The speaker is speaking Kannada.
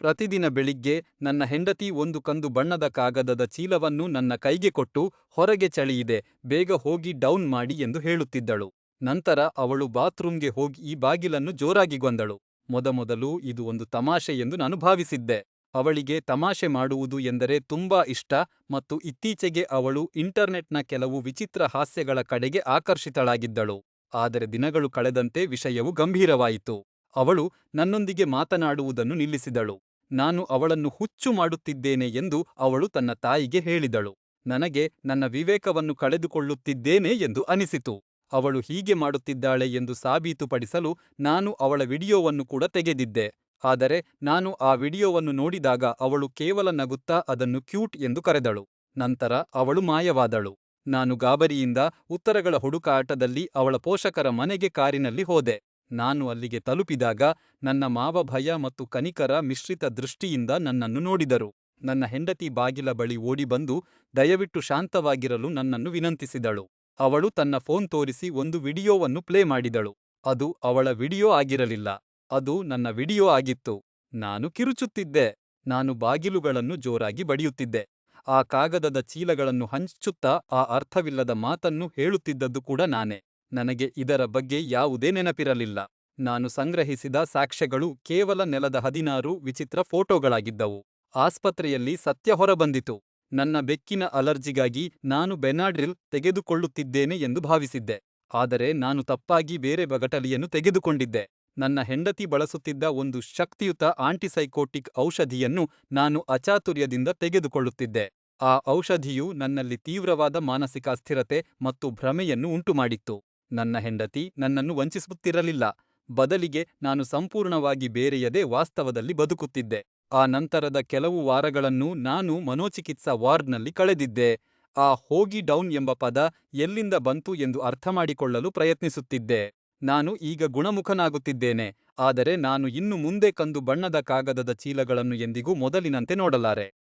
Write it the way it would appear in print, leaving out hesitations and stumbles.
ಪ್ರತಿದಿನ ಬೆಳಿಗ್ಗೆ ನನ್ನ ಹೆಂಡತಿ ಒಂದು ಕಂದು ಬಣ್ಣದ ಕಾಗದದ ಚೀಲವನ್ನು ನನ್ನ ಕೈಗೆ ಕೊಟ್ಟು, ಹೊರಗೆ ಚಳಿಯಿದೆ, ಬೇಗ ಹೋಗಿ ಡೌನ್ ಮಾಡಿ ಎಂದು ಹೇಳುತ್ತಿದ್ದಳು. ನಂತರ ಅವಳು ಬಾತ್ರೂಂಗೆ ಹೋಗಿ ಬಾಗಿಲನ್ನು ಜೋರಾಗಿ ಗೊಂದಳು. ಮೊದಮೊದಲು ಇದು ಒಂದು ತಮಾಷೆ ಎಂದು ನಾನು ಭಾವಿಸಿದ್ದೆ. ಅವಳಿಗೆ ತಮಾಷೆ ಮಾಡುವುದು ಎಂದರೆ ತುಂಬಾ ಇಷ್ಟ ಮತ್ತು ಇತ್ತೀಚೆಗೆ ಅವಳು ಇಂಟರ್ನೆಟ್ನ ಕೆಲವು ವಿಚಿತ್ರ ಹಾಸ್ಯಗಳ ಕಡೆಗೆ ಆಕರ್ಷಿತಳಾಗಿದ್ದಳು. ಆದರೆ ದಿನಗಳು ಕಳೆದಂತೆ ವಿಷಯವು ಗಂಭೀರವಾಯಿತು. ಅವಳು ನನ್ನೊಂದಿಗೆ ಮಾತನಾಡುವುದನ್ನು ನಿಲ್ಲಿಸಿದಳು. ನಾನು ಅವಳನ್ನು ಹುಚ್ಚು ಮಾಡುತ್ತಿದ್ದೇನೆ ಎಂದು ಅವಳು ತನ್ನ ತಾಯಿಗೆ ಹೇಳಿದಳು. ನನಗೆ ನನ್ನ ವಿವೇಕವನ್ನು ಕಳೆದುಕೊಳ್ಳುತ್ತಿದ್ದೇನೆ ಎಂದು ಅನಿಸಿತು. ಅವಳು ಹೀಗೆ ಮಾಡುತ್ತಿದ್ದಾಳೆ ಎಂದು ಸಾಬೀತುಪಡಿಸಲು ನಾನು ಅವಳ ವಿಡಿಯೋವನ್ನು ಕೂಡ ತೆಗೆದಿದ್ದೆ. ಆದರೆ ನಾನು ಆ ವಿಡಿಯೋವನ್ನು ನೋಡಿದಾಗ ಅವಳು ಕೇವಲ ನಗುತ್ತಾ ಅದನ್ನು ಕ್ಯೂಟ್ ಎಂದು ಕರೆದಳು. ನಂತರ ಅವಳು ಮಾಯವಾದಳು. ನಾನು ಗಾಬರಿಯಿಂದ ಉತ್ತರಗಳ ಹುಡುಕಾಟದಲ್ಲಿ ಅವಳ ಪೋಷಕರ ಮನೆಗೆ ಕಾರಿನಲ್ಲಿ ಹೋದೆ. ನಾನು ಅಲ್ಲಿಗೆ ತಲುಪಿದಾಗ ನನ್ನ ಮಾವ ಭಯ ಮತ್ತು ಕನಿಕರ ಮಿಶ್ರಿತ ದೃಷ್ಟಿಯಿಂದ ನನ್ನನ್ನು ನೋಡಿದರು. ನನ್ನ ಹೆಂಡತಿ ಬಾಗಿಲ ಬಳಿ ಓಡಿಬಂದು ದಯವಿಟ್ಟು ಶಾಂತವಾಗಿರಲು ನನ್ನನ್ನು ವಿನಂತಿಸಿದಳು. ಅವಳು ತನ್ನ ಫೋನ್ ತೋರಿಸಿ ಒಂದು ವಿಡಿಯೋವನ್ನು ಪ್ಲೇ ಮಾಡಿದಳು. ಅದು ಅವಳ ವಿಡಿಯೋ ಆಗಿರಲಿಲ್ಲ. ಅದು ನನ್ನ ವಿಡಿಯೋ ಆಗಿತ್ತು. ನಾನು ಕಿರುಚುತ್ತಿದ್ದೆ. ನಾನು ಬಾಗಿಲುಗಳನ್ನು ಜೋರಾಗಿ ಬಡಿಯುತ್ತಿದ್ದೆ. ಆ ಕಾಗದದ ಚೀಲಗಳನ್ನು ಹಂಚುತ್ತಾ ಆ ಅರ್ಥವಿಲ್ಲದ ಮಾತನ್ನು ಹೇಳುತ್ತಿದ್ದದ್ದು ಕೂಡ ನಾನೇ. ನನಗೆ ಇದರ ಬಗ್ಗೆ ಯಾವುದೇ ನೆನಪಿರಲಿಲ್ಲ. ನಾನು ಸಂಗ್ರಹಿಸಿದ ಸಾಕ್ಷ್ಯಗಳು ಕೇವಲ ನೆಲದ 16 ವಿಚಿತ್ರ ಫೋಟೋಗಳಾಗಿದ್ದವು. ಆಸ್ಪತ್ರೆಯಲ್ಲಿ ಸತ್ಯ ಹೊರಬಂದಿತು. ನನ್ನ ಬೆಕ್ಕಿನ ಅಲರ್ಜಿಗಾಗಿ ನಾನು ಬೆನಾಡ್ರಿಲ್ ತೆಗೆದುಕೊಳ್ಳುತ್ತಿದ್ದೇನೆ ಎಂದು ಭಾವಿಸಿದ್ದೆ. ಆದರೆ ನಾನು ತಪ್ಪಾಗಿ ಬೇರೆ ಬಗಟಲಿಯನ್ನು ತೆಗೆದುಕೊಂಡಿದ್ದೆ. ನನ್ನ ಹೆಂಡತಿ ಬಳಸುತ್ತಿದ್ದ ಒಂದು ಶಕ್ತಿಯುತ ಆಂಟಿಸೈಕೋಟಿಕ್ ಔಷಧಿಯನ್ನು ನಾನು ಅಚಾತುರ್ಯದಿಂದ ತೆಗೆದುಕೊಳ್ಳುತ್ತಿದ್ದೆ. ಆ ಔಷಧಿಯು ನನ್ನಲ್ಲಿ ತೀವ್ರವಾದ ಮಾನಸಿಕ ಅಸ್ಥಿರತೆ ಮತ್ತು ಭ್ರಮೆಯನ್ನು ಉಂಟುಮಾಡಿತ್ತು. ನನ್ನ ಹೆಂಡತಿ ನನ್ನನ್ನು ವಂಚಿಸುತ್ತಿರಲಿಲ್ಲ. ಬದಲಿಗೆ ನಾನು ಸಂಪೂರ್ಣವಾಗಿ ಬೇರೆಯದೇ ವಾಸ್ತವದಲ್ಲಿ ಬದುಕುತ್ತಿದ್ದೆ. ಆ ನಂತರದ ಕೆಲವು ವಾರಗಳನ್ನು ನಾನು ಮನೋಚಿಕಿತ್ಸಾ ವಾರ್ಡ್ನಲ್ಲಿ ಕಳೆದಿದ್ದೆ. ಆ ಹೋಗಿ ಡೌನ್ ಎಂಬ ಪದ ಎಲ್ಲಿಂದ ಬಂತು ಎಂದು ಅರ್ಥಮಾಡಿಕೊಳ್ಳಲು ಪ್ರಯತ್ನಿಸುತ್ತಿದ್ದೆ. ನಾನು ಈಗ ಗುಣಮುಖನಾಗುತ್ತಿದ್ದೇನೆ, ಆದರೆ ನಾನು ಇನ್ನು ಮುಂದೆ ಕಂದು ಬಣ್ಣದ ಕಾಗದದ ಚೀಲಗಳನ್ನು ಎಂದಿಗೂ ಮೊದಲಿನಂತೆ ನೋಡಲಾರೆ.